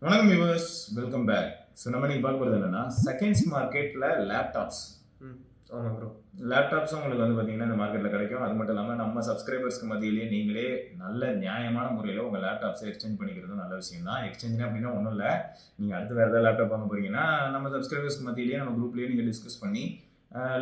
வணக்கம் viewers, welcome back. So நம்ம இன்னைக்கு பார்க்க போகிறது என்னன்னா செகண்ட்ஸ் மார்க்கெட்டில் லேப்டாப்ஸ். ஆமாம் ப்ரோ. லேப்டாப்ஸும் உங்களுக்கு வந்து பார்த்தீங்கன்னா இந்த மார்க்கெட்டில் கிடைக்கும். அது மட்டும் இல்லாமல் நம்ம சப்ஸ்கிரைபர்ஸ்க்கு மத்தியிலேயே நீங்களே நல்ல நியாயமான முறையில் உங்கள் லேப்டாப்ஸை எக்ஸ்சேஞ்ச் பண்ணிக்கிறதும் நல்ல விஷயம் தான். எக்ஸ்சேஞ்ச் அப்படின்னா ஒன்றும் இல்லை, நீங்கள் அடுத்து வேறு ஏதாவது லேப்டாப் வாங்க போகிறீங்கன்னா நம்ம சப்ஸ்கிரைபர்ஸ்க்கு மத்தியிலேயே நம்ம குரூப்லேயே நீங்கள் டிஸ்கஸ் பண்ணி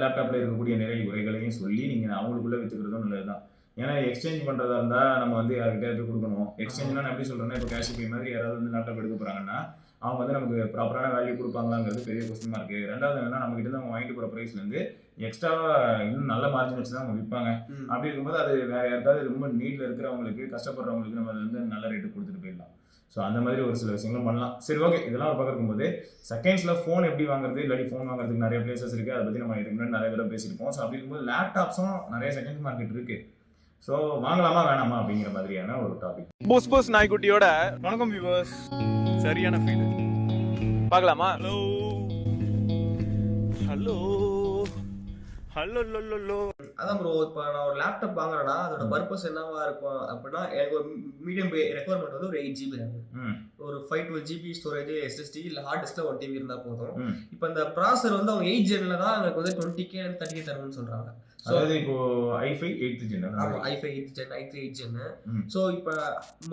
லேப்டாப்பில் இருக்கக்கூடிய நிறைய உரைகளையும் சொல்லி நீங்கள் அவங்களுக்குள்ளே விற்றுக்கிறதும் நல்லது தான். ஏன்னா எக்ஸ்சேஞ்ச் பண்ணுறதா இருந்தால் நம்ம வந்து யார்கிட்ட போய் கொடுக்கணும். எக்ஸ்சேஞ்ச்னா நான் எப்படி சொல்கிறேன்னா, இப்போ கேஷ் மாதிரி யாராவது வந்து லேப்டாப் எடுக்க போகிறாங்கன்னா அவங்க வந்து நமக்கு ப்ராப்பரான வேல்யூ கொடுப்பாங்களாங்கிறது பெரிய கொஸ்டினாக இருக்குது. ரெண்டாவது என்னன்னா, நம்மகிட்ட இருந்து அவங்க வாங்கிட்டு போகிற ப்ரைஸ்லேருந்து எக்ஸ்ட்ராவாக இன்னும் நல்ல மார்ஜின் வச்சு தான் அவங்க விற்பாங்க. அப்படி இருக்கும்போது அது வேறு யாருக்காவது ரொம்ப நீட்டில் இருக்கிறவங்களுக்கு, கஷ்டப்படுறவங்களுக்கு நம்ம வந்து நல்ல ரேட்டு கொடுத்துட்டு போயிடலாம். ஸோ அந்த மாதிரி ஒரு சில விஷயங்களும் பண்ணலாம். சரி, ஓகே, இதெல்லாம் ஒரு பக்கம் இருக்கும்போது செகண்ட்ஸில் ஃபோன் எப்படி வாங்குறது, இல்லாட்டி ஃபோன் வாங்குறதுக்கு நிறைய பிளேசஸ் இருக்குது. அதை பற்றி நம்ம இதுக்கு முன்னாடி நிறைய தடவை பேசியிருப்போம். ஸோ அப்படி இருக்கும்போது லேப்டாப்ஸும் நிறைய செகண்ட் மார்க்கெட் இருக்குது. ஸோ வாங்கலாமா வேணாமா அப்படிங்கிற மாதிரியான ஒரு டாபிக். போஸ் நாய்க்குட்டியோட வணக்கம் வியூவர்ஸ். சரியான ஃபீல் பார்க்கலாமா? Hello hello hello low. அதான் ப்ரோ, இப்போ நான் ஒரு லேப்டாப் வாங்குறேன்னா அதோட பர்பஸ் என்னவா இருக்கும் அப்படின்னா, எனக்கு ஒரு மீடியம் ரெக்குவயர்மெண்ட் வந்து ஒரு 8 GB ரேம், ஒரு 512 GB ஸ்டோரேஜ், SSD இல்லை ஹார்ட் டிஸ்கில் 1 TB இருந்தால் போதும். இப்போ இந்த ப்ராசர் வந்து அவங்க 8 Gen தான் எனக்கு வந்து 20K 30K தரும்னு சொல்கிறாங்க. அதாவது இப்போ i5 8th gen. ஆமாம், i5 8th Gen, i3 8th Gen. So இப்போ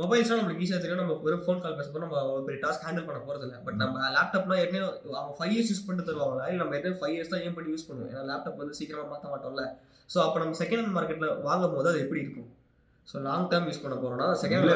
மொபைல்ஸ்லாம் நம்மளுக்கு ஈஸியாக தெரியும், நம்ம ஒரு ஃபோன் கால் பேசும்போது நம்ம ஒரு பெரிய டாஸ்க் ஹேண்டில் பண்ண போகிறது இல்லை. பட் நம்ம லேப்டாப்னா ஏற்கனவே அவங்க 5 years யூஸ் பண்ணிட்டு தருவாங்க, இல்லை நம்ம ஏற்கனவே 5 years தான் ஏன் பண்ணி யூஸ் பண்ணுவோம். ஏன்னா லேப்டாப் வந்து சீக்கிரமாக மாற்ற மாட்டோம்ல. ஸோ அப்போ நம்ம செகண்ட் ஹேண்ட் மார்க்கெட்டில் வாங்கும் போது அது எப்படி இருக்கும்? ஸோ லாங் டேர்ம் யூஸ் பண்ண போகிறோம்னா செகண்ட்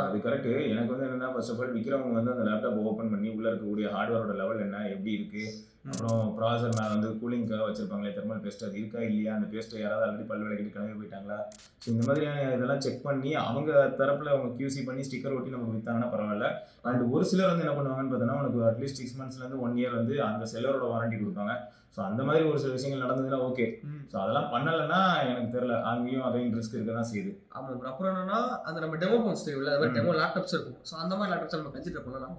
அது கரெக்ட். எனக்கு வந்து என்னன்னா, ஃபர்ஸ்ட் ஆஃப் ஆல் விற்கிறவங்க வந்து அந்த லேப்டாப் ஓப்பன் பண்ணி உள்ளே இருக்கக்கூடிய ஹார்ட்வேரோட லெவல் என்ன, எப்படி இருக்குது, அப்புறம் ப்ராசர் மேலே வந்து கூலிங்காக வச்சிருப்பாங்களே தெர்மல் பேஸ்ட், அது இருக்கா இல்லையா, அந்த பேஸ்ட்டை யாராவது ஆல்ரெடி பல் விளக்கிட்டு கிளம்பி போயிட்டாங்களா. ஸோ இந்த மாதிரியான இதெல்லாம் செக் பண்ணி அவங்க தரப்பில் அவங்க QC பண்ணி ஸ்டிக்கர் ஒட்டி நமக்கு விற்றாங்கன்னா பரவாயில்ல. அண்ட் ஒரு சிலர் வந்து என்ன பண்ணுவாங்கன்னு பார்த்தோன்னா, உனக்கு அட்லீஸ்ட் 6 monthsலேருந்து 1 year வந்து அந்த செல்லரோட வாரண்டி கொடுப்பாங்க. ஸோ அந்த மாதிரி ஒரு சில விஷயங்கள் நடந்ததுன்னா ஓகே. ஸோ அதெல்லாம் பண்ணலைன்னா எனக்கு தெரியல, அங்கேயும் அகைன் ரிஸ்க் இருக்க தான் செய்யுது. ஆமாம். அப்புறம் என்னன்னா, அந்த நம்ம டெமோ ஃபோன்ஸ் தெரியும்ல, அது மாதிரி டெமோ லேப்டாப்ஸ் இருக்கும். ஸோ அந்த மாதிரி லேப்டாப்ஸ் நம்ம கன்சிடர் பண்ணலாம்.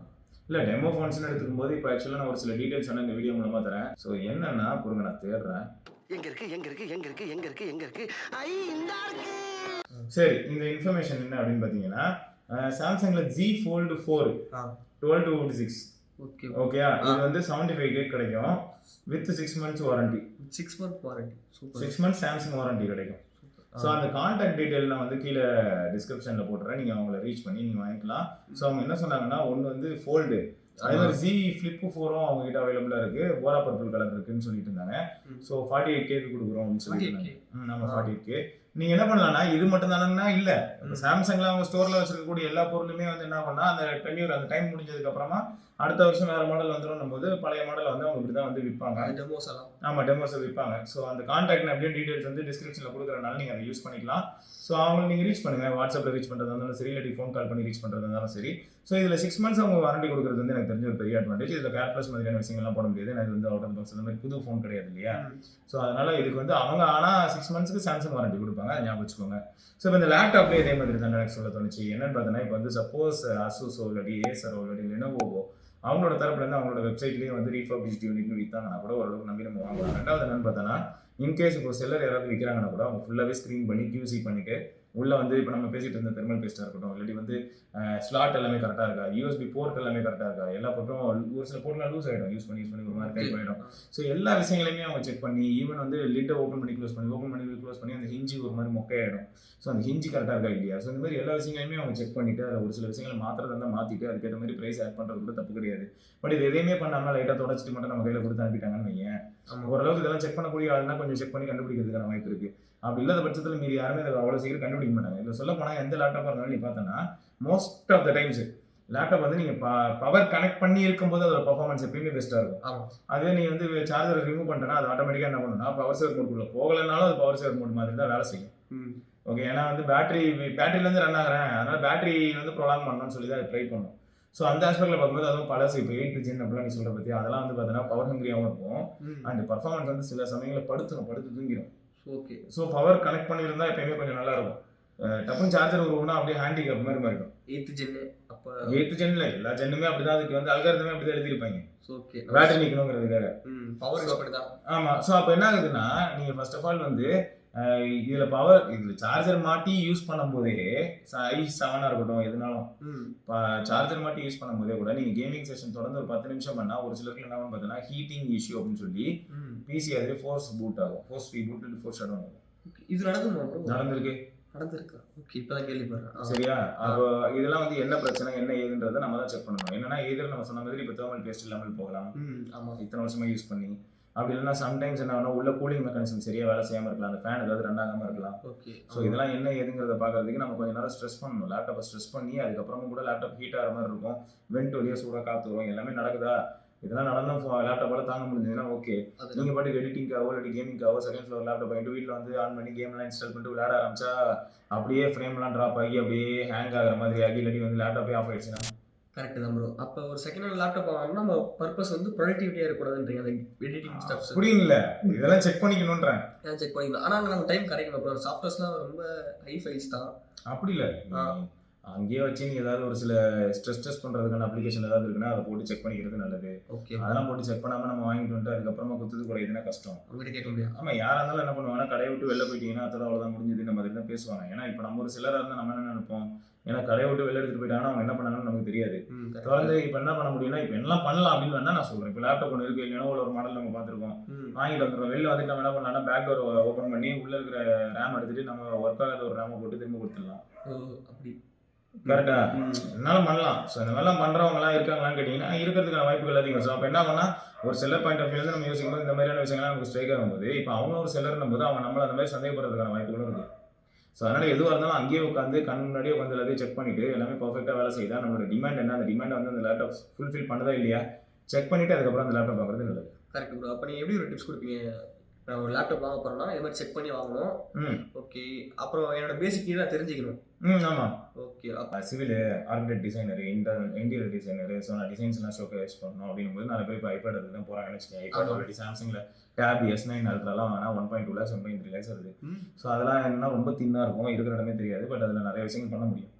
இல்லை, டெமோ ஃபோன்ஸ்னு எடுத்துக்கும் போது இப்போ ஆக்சுவலாக நான் ஒரு சில டீட்டெயில்ஸ் வந்து இந்த வீடியோ மூலமாக தரேன். ஸோ என்னன்னா, பொறுங்க நான் தேடுறேன். சரி, இந்த இன்ஃபர்மேஷன் என்ன அப்படின்னு பார்த்தீங்கன்னா, சாம்சங்கில் Z Fold 4 12-6 ஓகேயா, இது வந்து 75K கிடைக்கும் with 6 months warranty. 6 month warranty, super. 6 months Samsung warranty கிடைக்கும். ஸோ அந்த கான்டாக்ட் டீட்டெயில் நான் வந்து கீழே டிஸ்கிரிப்ஷனில் போட்டுறேன், நீங்கள் அவங்கள ரீச் பண்ணி நீங்கள் வாங்கிக்கலாம். ஸோ அவங்க என்ன சொன்னாங்கன்னா, ஒன்று வந்து ஃபோல்டு, அதே மாதிரி Z Flip 4 அவங்க கிட்ட அவைலபிளாக இருக்குது, போரா பர்பிள் கலர் இருக்குன்னு சொல்லிட்டு இருந்தாங்க. ஸோ 48K கொடுக்குறோம் அப்படின்னு சொல்லிட்டு. நம்ம 48K நீங்கள் என்ன பண்ணலாம்னா, இது மட்டும் தானேன்னா இல்லை, சாம்சங்கில் அவங்க ஸ்டோரில் வச்சிருக்கக்கூடிய எல்லா பொருளுமே வந்து என்ன பண்ணால் அந்த டென்யூர் அந்த டைம் முடிஞ்சதுக்கப்புறமா அடுத்த வருஷம் வேறு மாடல் வந்துடும் போது பழைய மாடல் வந்து அவங்க இப்படி தான் வந்து விற்பாங்க. டெமோஸ் எல்லாம். ஆமாம், டெமோஸை விற்பாங்க. ஸோ அந்த கான்டாக்ட் அப்படியே டீட்டெயில்ஸ் வந்து டிஸ்கிரிப்ஷனில் கொடுக்குறதுனால நீங்கள் அதை யூஸ் பண்ணிக்கலாம். ஸோ அவங்களை நீங்கள் ரீச் பண்ணுங்கள், வாட்ஸ்அப்பில் ரீச் பண்ணுறதா இருந்தாலும் சரி, இல்லாட்டி ஃபோன் கால் பண்ணி ரீச் பண்ணுறதா இருந்தாலும் சரி. ஸோ இதில் 6 months அவங்க வாரண்டி கொடுக்குறது வந்து எனக்கு தெரிஞ்ச ஒரு பெரிய அட்வான்டேஜ். இதில் கேர் ப்ளஸ் மாதிரியான விஷயங்கள்லாம் போட முடியாது, எனக்கு வந்து அவுட் ஆஃப் பாக்ஸ் அந்த மாதிரி புது ஃபோன் கிடையாது இல்லையா. ஸோ அதனால் இதுக்கு வந்து அவங்க ஆனால் 6 monthsக்கு சாம்சங் வாரண்டி கொடுப்பாங்க, ஞாபகம் வச்சுக்கோங்க. ஸோ இப்போ இந்த லேப்டாப்லேயே இதே மாதிரி தான் எனக்கு சொல்ல தோணுச்சு. என்னன்னு பார்த்தோன்னா, இப்போ வந்து சப்போஸ் அசூஸோ இல்லாட்டி ஏசரோ இல்லாட்டி லெனோவோவோ அவங்களோட தரப்புலேருந்து அவங்களோட வெப்சைட்லேயே வந்து ரீஃபர்பிஷ்ட் யூனிட்னு விற்றாங்கன்னா கூட ஓரளவுக்கு நம்பி நம்ம வாங்கலாம். ரெண்டாவது என்னன்னு பார்த்தோன்னா, இன்கேஸ் இப்போ செல்லர் யாராவது விற்கிறாங்கன்னா கூட அவங்க ஃபுல்லாகவே ஸ்க்ரீன் பண்ணி QC பண்ணிவிட்டு உள்ளே வந்து இப்போ நம்ம பேசிகிட்டு இருந்த தெர்மல் பேஸ்ட்டாக இருக்கட்டும், இல்லாட்டி வந்து ஸ்லாட் எல்லாமே கரெக்டாக இருக்கா, USB போர்ட் எல்லாமே கரெக்டாக இருக்கா, எல்லா போர்ட்டும் ஒரு சில போர்ட்லாம் லூஸ் ஆகிடும், யூஸ் பண்ணி ஒரு மாதிரி டைப் ஆகிடும். ஸோ எல்லா விஷயங்களையுமே அவங்க செக் பண்ணி, ஈவன் வந்து லிட்டை ஓப்பன் பண்ணி க்ளோஸ் பண்ணி அந்த ஹிஞ்சி ஒரு மாதிரி மொக்கையாயிடும். ஸோ அந்த ஹிஞ்சி கரெக்டாக இருக்கா இல்லையா. ஸோ இந்த மாதிரி எல்லா விஷயங்களையுமே அவங்க செக் பண்ணிவிட்டு அதில் ஒரு சில விஷயங்களை மாத்திரத்தை இருந்தால் மாற்றிட்டு அதுக்கேற்ற மாதிரி ப்ரைஸ் ஆட் பண்ணுறது கூட தப்பு கிடையாது. பட் இது எதையுமே பண்ணாமல் லைட்டாக தொடச்சிட்டு மட்டும் நம்ம கையில் கொடுத்து அனுப்பிட்டாங்கன்னு வையேன், ஓரளவுக்கு இதெல்லாம் செக் பண்ணக்கூடிய ஆள்னா கொஞ்சம் செக் பண்ணி கண்டுபிடிக்கிறதுக்கான வாய்ப்பு இருக்குது. அப்படி இல்லாத பட்சத்தில் மீறி யாருமே அதை அவ்வளோ சீக்கிரம் கண்டுபிடிக்க மாட்டாங்க. இதில் சொல்ல போனால் எந்த லேப்டாப்பாக இருந்தாலும் நீ பார்த்தோன்னா most of the times laptop வந்து நீங்கள் பவர் கனெக்ட் பண்ணி இருக்கும்போது அதோட பர்ஃபார்மன்ஸ் எப்பயுமே பெஸ்ட்டாக இருக்கும். அதே நீ வந்து சார்ஜரை ரிமூவ் பண்ணிட்டேன்னா அது ஆட்டோமேட்டிக்காக என்ன பண்ணுன்னா, பவர் சேவர் மோட்குள்ளே போகலைனாலும் அது பவர் சேவர் மோட் மாதிரி தான் வேலை செய்யும். ஓகே, ஏன்னா வந்து பேட்டரியிலேருந்து ரன் ஆகிறேன், அதனால் பேட்டரி வந்து ப்ரொலாங் பண்ணணும்னு சொல்லி தான் ட்ரை பண்ணும். ஸோ அந்த ஆஸ்பெக்டில் பார்க்கும்போது அதுவும் பழசு இப்போ 8th gen அப்படிலாம் நீ சொல்கிற பற்றி அதெல்லாம் வந்து பார்த்தீங்கன்னா பவர் ஹங்கிரியாகவும் இருக்கும். அண்ட் பர்ஃபார்மன்ஸ் வந்து சில சமயங்களில் படுத்து தூங்கிடும். ஓகே, ஸோ பவர் கனெக்ட் பண்ணியிருந்தா எப்பயுமே கொஞ்சம் நல்லா இருக்கும். டப்புன்னு சார்ஜர் வருவோம்னா அப்படியே ஹேண்டிகேப் மாதிரி இருக்கும். 8th Gen அப்போ 8th Genல எல்லா ஜென்னுமே அப்படி தான், அதுக்கு வந்து அல்காரிதமே அப்படி தான் எழுதியிருப்பாங்க. ஓகே, பேட்டரி நிற்கணுங்கிறதுக்காக. பவர் யூஸ் பண்ணி தான். ஆமாம். ஸோ அப்போ என்ன ஆகுதுன்னா, நீங்கள் ஃபர்ஸ்ட் ஆஃப் ஆல் வந்து இதில் இதில் சார்ஜர் மாட்டி யூஸ் பண்ணும்போதே i7 இருக்கட்டும் எதுனாலும் சார்ஜர் மாட்டி யூஸ் பண்ணும்போதே கூட நீங்கள் கேமிங் செஷன் தொடர்ந்து ஒரு 10 நிமிஷம் பண்ணால் ஒரு சிலருக்கு என்ன பார்த்தீங்கன்னா ஹீட்டிங் இஷ்யூ அப்படின்னு சொல்லி பிசி அதுவே ஃபோர்ஸ் பூட் ஆகும், ஃபோர்ஸ் ரீபூட் இல்லை ஃபோர்ஸ் ஷட் ஆகும். இது நடக்குமா ப்ரோ? நடந்திருக்கு. ஓகே, இப்பதான் கேள்விப்படுறேன். சரியா? அப்போ இதெல்லாம் வந்து என்ன பிரச்சனை என்ன ஏதுன்றதை நம்ம தான் செக் பண்ணணும். என்னன்னா எதிர் நம்ம சொன்ன மாதிரி இப்போ தேர்மல் பேஸ்ட் இல்லாமல் போகலாம், ஆமாம், இத்தனை வருஷமா யூஸ் பண்ணி. அப்படி இல்லைன்னா சம்டைம்ஸ் என்ன ஆகும், உள்ள கூலிங் மெக்கானிசம் சரியா வேலை செய்யாமல் இருக்கலாம், அந்த ஃபேன் ஏதாவது ரன் ஆகாமல் இருக்கலாம். ஓகே. ஸோ இதெல்லாம் என்ன ஏதுங்கிறத பார்க்கறதுக்கு நம்ம கொஞ்சம் நேரம் ஸ்ட்ரெஸ் பண்ணணும். லேப்டாப்பை ஸ்ட்ரெஸ் பண்ணி அதுக்கப்புறமும் கூட லேப்டாப் ஹீட் ஆகிற மாதிரி இருக்கும், வெண்ட் வழியாக சூடாக காற்று வரும், எல்லாமே நடக்குதா? இதெல்லாம் நடந்தும் லேப்டாப்பால் தாங்க முடிஞ்சதுன்னா ஓகே. நீங்கள் பாட்டுக்கு எடிட்டிங்காவோ இல்லை கேமிங்காவோ செகண்ட் ஃப்ளோர் லேப்டாப் வாங்கிட்டு வீட்டில் வந்து ஆன் பண்ணி கேம்லாம் இன்ஸ்டால் பண்ணிட்டு விளையாட ஆரம்பிச்சா அப்படியே ஃப்ரேம்லாம் ட்ராப் ஆகி அப்படியே ஹேங் ஆகிற மாதிரி ஆகி இல்லாட்டி வந்து லேப்டாப்பே ஆஃப் ஆயிடுச்சுன்னா கரெக்ட் தான் ப்ரோ. அப்போ ஒரு செகண்ட் ஹேண்ட் லேப்டாப் வாங்கினா நம்ம பர்பஸ் வந்து ப்ரொடக்டிவிட்டியாக இருக்கக்கூடாதுன்றீங்க, அந்த எடிட்டிங் ஸ்டப்ஸ் புரியும் இல்லை, இதெல்லாம் செக் பண்ணிக்கணுன்றேன். செக் பண்ணிக்கலாம். ஆனால் அங்கே நம்ம டைம் கிடைக்கும் ப்ரோ, சாஃப்ட்வேர்ஸ்லாம் ரொம்ப ஹை ஃபைல்ஸ் தான். அப்படி இல்லை, அங்கேயே வச்சு நீ ஏதாவது ஒரு சில ஸ்ட்ரெஸ் டெஸ்ட் பண்ணுறதுக்கான அப்ளிகேஷன் ஏதாவது இருக்குன்னா அதை போட்டு செக் பண்ணிக்கிறது நல்லது. ஓகே, அதெல்லாம் போட்டு செக் பண்ணாமல் நம்ம வாங்கிட்டு வந்துட்டு அதுக்கப்புறமா குத்துது குறையுதுன்னா கஷ்டம். உங்கள்கிட்ட கேட்க முடியாது. ஆமாம், யாராக இருந்தாலும் என்ன பண்ணுவாங்கன்னா கடையை விட்டு வெளில போயிட்டீங்கன்னா அத்தோட அவ்வளோதான் முடிஞ்சது இந்த மாதிரி தான் பேசுவாங்க. ஏன்னா இப்போ நம்ம ஒரு சிலராக இருந்தால் நம்ம என்ன நினைப்போம், ஏன்னா கடையை விட்டு வெளில எடுத்துகிட்டு போயிட்டாங்கன்னா அவங்க என்ன பண்ணாங்கன்னு நமக்கு தெரியாது. தொடர்ந்து இப்போ என்ன பண்ண முடியும்னா இப்போ எல்லாம் பண்ணலாம் அப்படின்னு வேணா நான் சொல்கிறேன். இப்போ லேப்டாப் ஒன்று இருக்குது, இல்லைன்னா ஒரு மாடல் நம்ம பார்த்துருக்கோம், வாங்கிட்டு வந்துடுவோம். வெளில வந்துட்டு நம்ம என்ன பண்ணலாம்னா பேக் டோர் ஓப்பன் பண்ணி உள்ளே இருக்கிற ரேம் எடுத்துகிட்டு நம்ம ஒர்க் ஆகாத ஒரு ரேமை போட்டு திரும்ப கொடுத்துடலாம். அப்படி கரெக்டா? என்னாலும் பண்ணலாம். ஸோ இந்த மாதிரிலாம் பண்ணுறவங்களாம் இருக்காங்களான்னு கேட்டிங்கன்னா இருக்கிறதுக்கான வாய்ப்புகள் அதிகம். ஸோ அப்போ என்ன பண்ணால் ஒரு செல்லர் பாயிண்ட் ஆஃப் வியூலேருந்து நம்ம யோசிக்கும் போது இந்த மாதிரியான விஷயங்கள்லாம் நமக்கு ஸ்ட்ரைக் ஆகும்போது இப்போ அவங்க ஒரு செல்லர்னும் போது அவங்க நம்மளை அந்த மாதிரி சந்தேகப்படுறதுக்கான வாய்ப்புகளும் இருக்குது. ஸோ அதனால் எதுவாக இருந்தாலும் அங்கேயே உட்காந்து கண் முன்னாடியே உட்காந்து எல்லாத்தையும் செக் பண்ணிவிட்டு எல்லாமே பர்ஃபெக்டாக வேலை செய்யுதா, நம்மளோட டிமாண்ட் என்ன, அந்த டிமாண்ட் வந்து அந்த லேப்டாப் ஃபுல்ஃபில் பண்ணுதா இல்லையா செக் பண்ணிவிட்டு அதுக்கப்புறம் அந்த லேப்டாப் வாங்குறது நல்லது. Correct bro. அப்போ நீங்கள் எப்படி ஒரு டிப்ஸ் கொடுப்பீங்க? நான் ஒரு லேப்டாப் வாங்க போகிறேன்னா இது மாதிரி செக் பண்ணி வாங்கணும். ஓகே, அப்புறம் என்னோட பேசிக் நீட் நான் தெரிஞ்சுக்கணும். ஆமாம். Okay, civil architect designer, interior designer, so நான் டிசைன்ஸ்லாம் ஷோகேஸ் பண்ணணும் அப்படிங்கும்போது நிறைய பேர் இப்போ ஐபேட் எடுத்து தான் போகிறாங்கன்னு வச்சுக்கோங்க. ஐபேட் ஆல்ரெடி சாம்சங்கில் டேப் S9 அல்ட்ராலாம் வேணால் 1.2 lakhs 1.3 lakhs வருது. ஸோ அதெல்லாம் என்னன்னா ரொம்ப தின்னாக இருக்கும், இருக்கிற இடமே தெரியாது, பட் அதில் நிறைய விஷயங்கள் பண்ண முடியும்.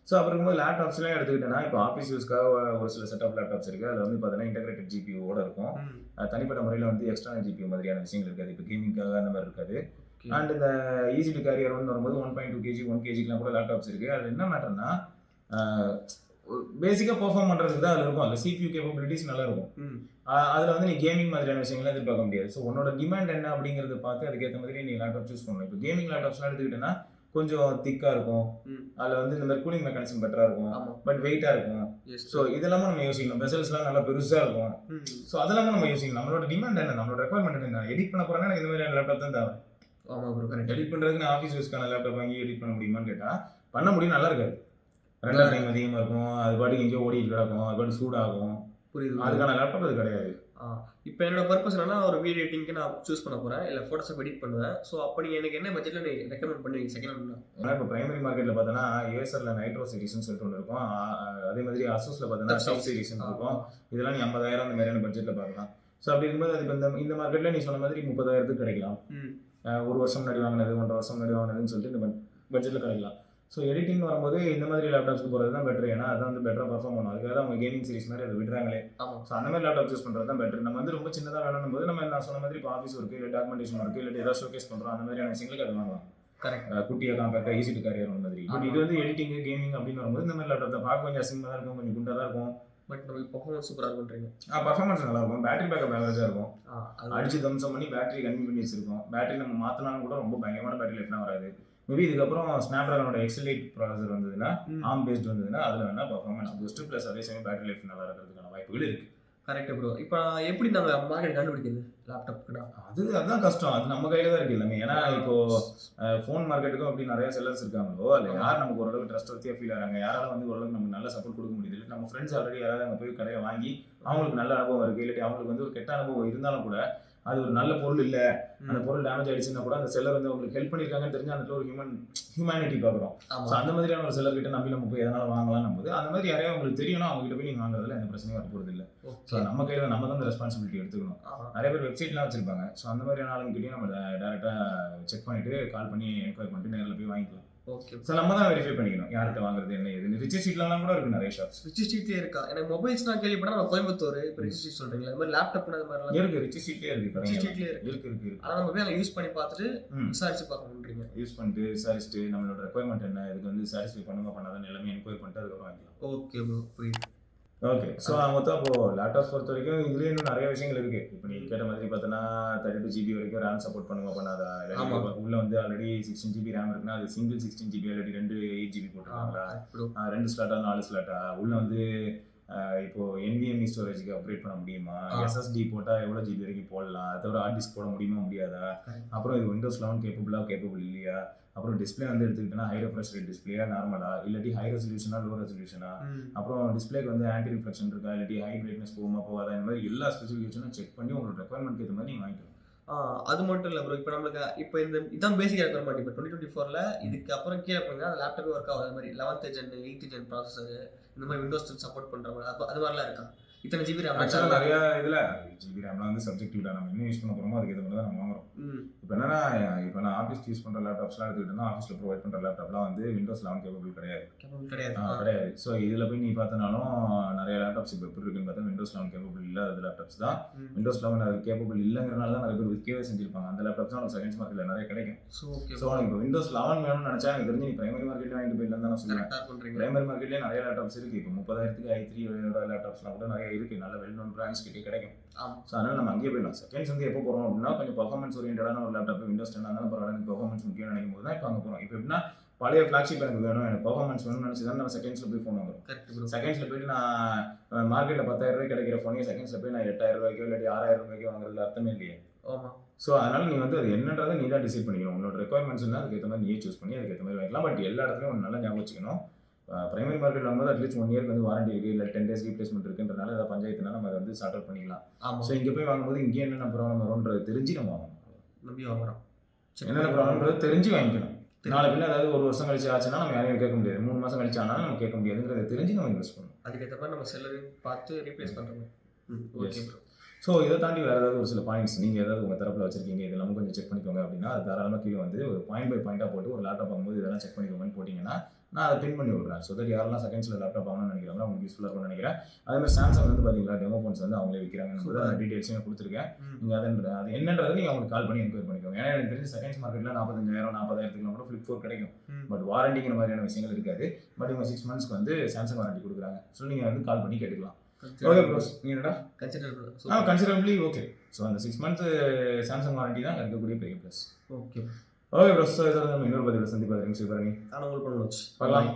ஸோ அப்புறம் இருக்கும்போது லேப்டாப்ஸ்லாம் எடுத்துக்கிட்டேன்னா இப்போ ஆஃபீஸ் யூஸ்க்காக ஒரு சில செட் ஆஃப் லேப்டாப்ஸ் இருக்குது. அதில் வந்து பார்த்தீங்கன்னா இன்டெகிரேட்டட் ஜிபியூவோட இருக்கும். தனிப்பட்ட முறையில் வந்து எக்ஸ்டர்னல் ஜிபியூ மாதிரியான விஷயங்கள் இருக்காது, இப்போ கேமிங்காக அந்த மாதிரி இருக்காது. அண்ட் இந்த ஈஸி டு கேரியர் ஒன்று வரும்போது 1.2 kg 1 kgலாம் கூட லேப்டாப்ஸ் இருக்குது. அது என்ன மேட்டர்னா பேசிக்காக பெர்ஃபார்ம் பண்ணுறதுக்கு தான் அதில் இருக்கும், அதில் CPU கேப்பபிலிட்டிஸ் நல்லா இருக்கும். அதில் வந்து நீ கேமிங் மாதிரியான விஷயங்கள்லாம் எதிர்பார்க்க முடியாது. ஸோ உன்னோட டிமாண்ட் என்ன அப்படிங்கிறத பார்த்து அதுக்கேற்ற மாதிரி நீ லேப்டாப் சூஸ் பண்ணணும். இப்போ கேமிங் லேப்டாப்ஸ்லாம் எடுத்துக்கிட்டேன்னா கொஞ்சம் திக்காக இருக்கும், அதில் வந்து இந்த மாதிரி கூலிங் மெக்கானிசம் பெட்டராக இருக்கும், பட் வெயிட்டாக இருக்கும். ஸோ இதெல்லாமே நம்ம யோசிக்கணும். பெசல்ஸ்லாம் நல்லா பெருசாக இருக்கும். ஸோ அதெல்லாமே நம்ம யோசிக்கணும். நம்மளோட டிமாண்ட் என்ன, நம்மளோட ரெக்யர்மெண்ட் என்ன, எடிட் பண்ண போகிறேன்னா இந்த மாதிரியான லேப்டாப் தான் தேவை. ஆமாம் ப்ரோ, கரெக்ட். எடிட் பண்ணுறதுக்கு நான் ஆஃபீஸ் யூஸ்க்கான லேப்டாப் வாங்கி எடிட் பண்ண முடியுமான்னு கேட்டால் பண்ண முடியும், நல்லா இருக்காது, ரெண்டர் டைம் அதிகமாக இருக்கும், அது பாட்டுக்கு எங்கேயோ ஓடிட்டு கிடக்கும், அது பாட்டு சூடாகும். புரியுது. அதுக்கான லேப்டாப் அது கிடையாது. இப்போ என்னோட பர்பஸ் என்னன்னா ஒரு வீடியோ எடிட்டிங்க்கு நான் சூஸ் பண்ண போகிறேன், இல்லை ஃபோட்டோஷாப் எடிட் பண்ணுவேன். ஸோ அப்போ நீங்கள் எனக்கு என்ன பட்ஜெட்டில் நீங்கள் ரெக்கமெண்ட் பண்ணுவீங்க செகண்ட் ஹேண்ட்னா? ஏன்னா இப்போ பிரைமரி மார்க்கெட்டில் பார்த்தோன்னா ஏசரில் நைட்ரோ சீரிஸ்னு சொல்லிட்டு ஒன்று இருக்கும், அதே மாதிரி அசூஸில் பார்த்தோன்னா டாப் சீரிஸ்ன்னு இருக்கும். இதெல்லாம் நீ 50,000 அந்த மாதிரியான பட்ஜெட்டில் பார்க்கலாம். ஸோ அப்படி இருக்கும்போது அது இப்போ இந்த மார்க்கெட்டில் நீ சொன்ன மாதிரி 30,000 கிடைக்கலாம். ஒரு வருஷம் முன்னாடி வாங்கினது 1.5 வருஷம் முன்னாடி வாங்கினதுன்னு சொல்லிட்டு இந்த பட்ஜெட்டில் கிடைக்கலாம். ஸோ எடிட்டிங் வரும்போது இந்த மாதிரி லேப்டாப்ஸ்க்கு போகிறது தான் பெட்டர். ஏன்னா அதான் வந்து பெட்டராக பர்ஃபார்ம் பண்ணும். அதுக்காக அவங்க கேமிங் சீரிஸ் மாதிரி அதை விடுறாங்களே. ஸோ அந்த மாதிரி லேப்டாப் யூஸ் பண்ணுறது தான் பெட்டர். நம்ம வந்து ரொம்ப சின்னதாக வேணும் போது நம்ம நான் சொன்ன மாதிரி இப்போ ஆஃபீஸ் ஒர்க்கு இல்லை டாக்குமெண்டேஷன் ஒர்க்கு இல்லை ஏதாவது ஷோகேஸ் பண்ணுறோம், அந்த மாதிரியான விஷயங்களுக்கு அது வாங்கலாம். கரெக்ட். குட்டியாக காம்பேக்டாக ஈஸி டு கேரியர் ஒன்று மாதிரி. பட் இது வந்து எடிட்டிங் கேமிங் அப்படின்னு வரும்போது இந்த மாதிரி லேப்டாப் தான் பார்க்க கொஞ்சம் அசிங்கமாக தான் இருக்கும், கொஞ்சம் குண்டாக தான் இருக்கும், பட் நம்ம பர்ஃபார்மன்ஸ் சூப்பராக இருக்குன்றீங்க. பர்ஃபார்மன்ஸ் நல்லா இருக்கும், பேட்டரி பேக்கப் ஆவரேஜாக இருக்கும், அடிச்சு தம்சம் பண்ணி பேட்டரி கன்வீன் பண்ணி வச்சிருக்கோம். பேட்டரி நம்ம மாற்றினாலும் கூட ரொம்ப பயங்கரமான பேட்டரி லைஃப்லாம் வராது. மேபி இதுக்கப்புறம் ஸ்னாப்ட்ராகனோட X8 ப்ராசஸர் வந்ததுன்னா ஆர்ம் பேஸ்ட் வந்ததுன்னா அதில் வேணால் பர்ஃபார்மன்ஸ் பூஸ்ட் ப்ளஸ் அதே சமயம் பேட்டரி லைஃப் நல்லா இருக்கிறதுக்கான வாய்ப்புகள் இருக்குது. Correct bro. இப்போ எப்படி நம்ம மார்க்கெட் கண்டுபிடிக்கிறது லேப்டாப்க்குனா? அதுதான் கஷ்டம், அது நம்ம கையில் தான் இருக்குது எல்லாமே. ஏன்னா இப்போ ஃபோன் மார்க்கெட்டுக்கும் அப்படி நிறைய செல்லர்ஸ் இருக்காங்களோ அதில் யார் நமக்கு ஓரளவுக்கு ட்ரஸ்ட்வர்த்தியாக ஃபீல் ஆகிறாங்க, யாரால வந்து ஓரளவுக்கு நமக்கு நல்ல சப்போர்ட் கொடுக்க முடியுது, இல்லை நம்ம ஃப்ரெண்ட்ஸ் ஆல்ரெடி யாராவது அங்கே போய் கடையை வாங்கி அவங்களுக்கு நல்ல அனுபவம் இருக்குது, இல்லாட்டி அவங்களுக்கு வந்து ஒரு கெட்ட அனுபவம் இருந்தாலும் கூட அது ஒரு நல்ல பொருள் இல்லை, அந்த பொருள் டேமேஜ் ஆயிடுச்சுன்னா கூட அந்த செல்லர் வந்து அவங்களுக்கு ஹெல்ப் பண்ணியிருக்காங்கன்னு தெரிஞ்சு அந்த ஒரு ஹியூமனிட்டி பார்க்குறோம். ஸோ அந்த மாதிரியான ஒரு செல்லர் கிட்ட நம்பி நம்ம போய் எதனால வாங்கலாம் போது அந்த மாதிரி யாரையும் உங்களுக்கு தெரியும்னா அவங்க கிட்ட போய் நீங்கள் வாங்குறதுல எந்த பிரச்சனையும் வர போகிறது இல்லை. ஸோ நம்ம கையில் நம்ம தான் அந்த ரெஸ்பான்சிபிலிட்டி எடுத்துக்கணும். நிறைய பேர் வெப்சைட்லாம் வச்சிருப்பாங்க. ஸோ அந்த மாதிரியான ஆளுங்கிட்டையும் நம்ம டேரெக்டாக செக் பண்ணிட்டு கால் பண்ணி என்கொயரி பண்ணிட்டு நேரில் போய் வாங்கிக்கலாம். ஓகே ஸோ நம்ம தான் வெரிஃபை பண்ணிக்கணும் யார்கிட்ட வாங்குறது என்ன ஏதுன்னு. ரிச் ஸ்ட்ரீட்லாம் கூட இருக்கு நிறைய ஷாப்ஸ். ரிச் ஸ்ட்ரீட்லயே இருக்கா? எனக்கு மொபைல்ஸ் நான் கேள்விப்பட்டா நம்ம கோயம்புத்தூர் இப்போ ரிச் ஸ்ட்ரீட் சொல்றீங்களா, அது மாதிரி லேப்டாப் அது மாதிரிலாம் இருக்கு. ரிச் ஸ்ட்ரீட்லயே இருக்கு. ரிச் ஸ்ட்ரீட்லயே இருக்கு. இருக்கு. ஆனா நம்ம போய் அங்க யூஸ் பண்ணி பார்த்துட்டு விசாரிச்சு பார்க்கணும்ன்றீங்க. யூஸ் பண்ணிட்டு விசாரிச்சுட்டு நம்மளோட ரெக்குயர்மெண்ட் என்ன, இதுக்கு வந்து சாட்டிஸ்ஃபை பண்ணுங்க பண்ணாதான் எல்லாமே என்கொயரி பண்ணிட்டு அதுக்கப்புறம் வாங்கிக்கலாம். ஓகே ப்ரோ, புரியுது. ஓகே. ஸோ மொத்தம் இப்போ லேப்டாப்ஸ் பொறுத்த வரைக்கும் இதுலேயே இன்னும் நிறைய விஷயங்கள் இருக்குது. இப்போ நீங்கள் கேட்ட மாதிரி பார்த்தோன்னா 32 GB வரைக்கும் ரேம் சப்போர்ட் பண்ணுங்க பண்ணாதா, இல்லாட்டி உள்ள வந்து ஆல்ரெடி 16 GB ரேம் இருக்குன்னா அது சிங்கிள் 16 GB இல்லாட்டி 2 8 GB போட்டுருக்காங்களா, 2 ஸ்லாட்டா 4 ஸ்லாட்டா, உள்ள வந்து இப்போ NVMe ஸ்டோரேஜுக்கு அப்கிரேட் பண்ண முடியுமா, SSD போட்டால் எவ்வளோ GB வரைக்கும் போடலாம், அதை விட ஹார்ட் டிஸ்க் போட முடியுமா முடியாதா, அப்புறம் இது Windows 11 கேப்பபிள் இல்லையா, அப்புறம் டிஸ்பிளே வந்து எடுத்துக்கிட்டோன்னா ஹை ரெஃப்ரெஷ் ரேட் டிஸ்பிளேயா நார்மலா, இல்லாட்டி ஹை ரெசல்யூஷனா லோ ரெசல்யூஷனா, அப்புறம் டிஸ்பிளேக்கு வந்து ஆன்டி ரிஃப்ளெக்ஷன் இருக்கா, இல்லாட்டி ஹை பிரைட்னஸ் போகுமா போகாதா, இந்த மாதிரி எல்லா ஸ்பெசிஃபிகேஷனும் செக் பண்ணி உங்களோட ரெக்குயர்மெண்ட்க்கு ஏற்ற மாதிரி நீங்கள் வாங்கிக்கணும். அது மட்டும் இல்லை ப்ரோ, இப்போ நம்மளுக்கு இப்போ இதான் பேசிக் ரெக்குயர்மெண்ட். இப்போ 2024ல் இதுக்கு அப்புறம் கீழே போனீங்கன்னா அந்த லேப்டாப்பே ஒர்க் ஆகாத மாதிரி 11th gen 8th gen processor இந்த மாதிரி விண்டோஸ் சப்போர்ட் பண்ணுற மாதிரி அது மாதிரிலாம் இருக்கா? இத்தனை ஜிபி ரேம் ஆக்சுவலாக நிறைய இதில் ஜிபி ரேம்லாம் வந்து சப்ஜெக்டிவ் தான். நம்ம என்ன யூஸ் பண்ண போகிறோமோ அதுக்கு ஏற்ற மாதிரி தான் நம்ம வாங்குறோம். இப்போ என்னன்னா, இப்போ நான் ஆஃபீஸ்க்கு யூஸ் பண்ணுற லேப்டாப்ஸ்லாம் எடுத்துக்கிட்டோம்னா ஆஃபீஸில் ப்ரொவைட் பண்ணுற லேப்டாப்லாம் வந்து Windows 11 கேப்பபிள் கிடையாது. ஸோ இதில் போய் நீ பார்த்தனாலும் நிறைய லேப்டாப்ஸ் இப்போ எப்படி இருக்குன்னு பார்த்தா Windows 11 கேப்பபிள் இல்லாத லேப்டாப்ஸ் தான். Windows 11 அது கேப்பபிள் இல்லைங்கிறனால தான் நிறைய பேர் விற்கவே செஞ்சிருப்பாங்க. அந்த லேப்டாப்ஸ் தான் செகண்ட்ஸ் மார்க்கெட்டில் நிறைய கிடைக்கும். ஸோ இப்போ Windows 11 வேணும்னு நினச்சா எனக்கு தெரிஞ்சு நீ பிரைமரி மார்க்கெட்டில் வாங்கிட்டு போயிடலாம் தான் நான் சொல்லுவேன். பிரைமரி மார்க்கெட்லேயே நிறைய லேப்டாப்ஸ் இருக்குது. இப்போ 30,000க்கு i3 லேப்டாப்ஸ்லாம் கூட நிறைய இருக்குது. நல்ல வெல் நோன் பிராண்ட்ஸ் கிட்டே கிடைக்கும். ஸோ அதனால் நம்ம அங்கேயே போயிடலாம். செகண்ட்ஸ் வந்து எப்போ போகிறோம் அப்படின்னா கொஞ்சம் பர்ஃபார்மன்ஸ் ஓரியன்டான ஒரு லேப்டாப் Windows 10 இருந்தாலும் பரவாயில்ல, எனக்கு பர்ஃபார்மன்ஸ் முக்கியம் நினைக்கும் போது தான் இப்போ அங்கே போகிறோம். இப்போ எப்படின்னா பழைய ஃப்ளாக்ஷிப் எனக்கு வேணும், எனக்கு பர்ஃபார்மன்ஸ் வேணும்னு நினச்சி தான் நம்ம செகண்ட்ஸில் போய் ஃபோன் வாங்குறோம். செகண்ட்ஸில் போயிட்டு நான் மார்க்கெட்டில் 10,000 ரூபாய் கிடைக்கிற ஃபோனே செகண்ட்ஸில் போய் நான் 8,000 ரூபாய்க்கோ இல்லாட்டி 6,000 ரூபாய்க்கோ வாங்குறதுல அர்த்தமே இல்லையே. ஸோ அதனால் நீ வந்து அது என்னன்றதை நீ தான் டிசைட் பண்ணிக்கணும். உன்னோட ரெக்குயர்மெண்ட்ஸ் என்ன அதுக்கேற்ற மாதிரி நீயே சூஸ் பண்ணி அதுக்கேற்ற மாதிரி வாங்கிக்கலாம். பட் எல்லா இடத்துலையும் ஒன்று நல்லா ஞாபகம் வச்சுக்கணும். பிரைமரி மார்க்கெட் வாங்கும்போது அட்லீஸ்ட் 1 இயர்க்கு வந்து வாரண்டி இருக்குது, இல்லை 10 days ரீப்ளேஸ்மெண்ட் இருக்குன்றனால ஏதாவது பஞ்சாயத்துனா நம்ம அதை வந்து ஸ்டார்ட் அவுட் பண்ணிக்கலாம். ஸோ இங்கே போய் வாங்கும்போது இங்கே என்னென்ன ப்ராப்ளம் வரும்ன்றது தெரிஞ்சு நம்ம வாங்கணும். நம்பி வாங்குறோம். என்னென்ன ப்ராப்ளம்ன்றது தெரிஞ்சு வாங்கிக்கணும். நாலு பிள்ளை அதாவது 1 வருஷம் கழிச்சு ஆச்சுன்னா நம்ம யாரையும் கேட்க முடியாது, 3 மாதம் கழிச்சு ஆனாலும் நம்ம கேட்க முடியாதுங்கிறத தெரிஞ்சு நம்ம இன்வெஸ்ட் பண்ணணும். அதுக்கேற்ற மாதிரி நம்ம செல்லரையும் பார்த்து ரீப்ளேஸ் பண்ணுறோம். Okay bro. ஸோ இதை தாண்டி வேறு ஏதாவது ஒரு சில பாயிண்ட்ஸ் நீங்கள் ஏதாவது உங்கள் தரப்பில் வச்சிருக்கீங்க, இதெல்லாம் கொஞ்சம் செக் பண்ணிக்கோங்க அப்படின்னா அது தாராளமாக கீழே வந்து ஒரு பாயிண்ட் பை பாயிண்டாக போட்டு ஒரு லேப்டாப் வாங்கும்போது இதெல்லாம் செக் பண்ணிக்கோங்கன்னு போட்டிங்கன்னா நான் அதை பின் பண்ணி விடுறேன். ஸோ தட் யாரெல்லாம் செகண்ட்ஸில் லேப்டாப் வாங்கணும்னு நினைக்கிறாங்களோ அவங்களுக்கு யூஸ்ஃபுல்லாக இருக்கும்னு நினைக்கிறேன். அதேமாதிரி சாம்சங் வந்து பார்த்தீங்களா டெமோ ஃபோன்ஸ் வந்து அவங்களே விற்கிறாங்கன்னு அந்த டீட்டெயில்ஸையும் கொடுத்துருக்கேன். நீங்கள் அது என்னன்றது நீங்கள் அவங்களுக்கு கால் பண்ணி என்கொயரி பண்ணிக்கோங்க. ஏன்னா எனக்கு தெரிஞ்சு செகண்ட்ஸ் மார்க்கெட்டில் 45,000 40,000 கூட ஃபிளிப் 4 கிடைக்கும். பட் வாரண்டிங்கிற மாதிரியான விஷயங்கள் இருக்காது. பட் இவங்க 6 months வந்து சாம்சங் வாரண்டி கொடுக்குறாங்க. ஸோ நீங்கள் வந்து கால் பண்ணி கேட்டுக்கலாம். ஓகே ப்ரோஸ், நீ என்னடா கன்சிடரபிளி ஓகே. ஸோ அந்த 6 months சாம்சங் வாரண்டி தான் இருக்கக்கூடிய பெரிய ப்ளஸ். Okay bros. ஸோ இதோட நம்ம இன்னொரு பதிவில் சந்திப்பாங்க. சிவரணி நான் உங்களுக்கு பண்ண பார்க்கலாம்.